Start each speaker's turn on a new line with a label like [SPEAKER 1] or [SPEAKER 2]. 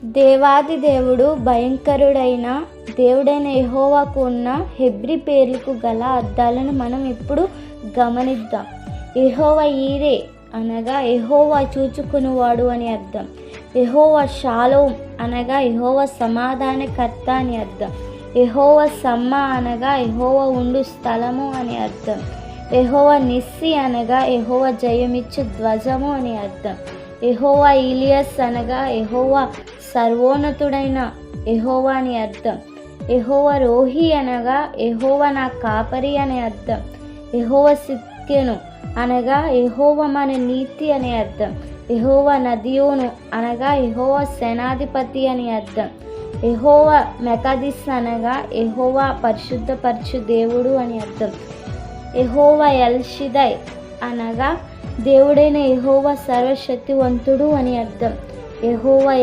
[SPEAKER 1] దేవాది దేవుడు భయంకరుడైన దేవుడైన యెహోవాకు ఉన్న హెబ్రీ పేర్లకు గల అర్థాలను మనం ఇప్పుడు గమనిద్దాం. యెహోవా ఈరే అనగా యెహోవా చూచుకునివాడు అని అర్థం. యెహోవా షాలోమ్ అనగా యెహోవా సమాధానకర్త అని అర్థం. యెహోవా సమ్మా అనగా యెహోవా ఉండు స్థలము అని అర్థం. యెహోవా నిస్సి అనగా యెహోవా జయమిచ్చు ధ్వజము అని అర్థం. యెహోవా ఇలియస్ అనగా యెహోవా సర్వోన్నతుడైన యెహోవా అని అర్థం. యెహోవా రోహి అనగా యెహోవా నా కాపరి అని అర్థం. యెహోవా సిద్కెను అనగా యెహోవా మన నీతి అని అర్థం. యెహోవా నదియోను అనగా యెహోవా సేనాధిపతి అని అర్థం. యెహోవా మెకదిస్ అనగా యెహోవా పరిశుద్ధపరచు దేవుడు అని అర్థం. యెహోవా ఎల్షిదై అనగా దేవుడైన యెహోవా సర్వశక్తివంతుడు అని అర్థం. యెహోవా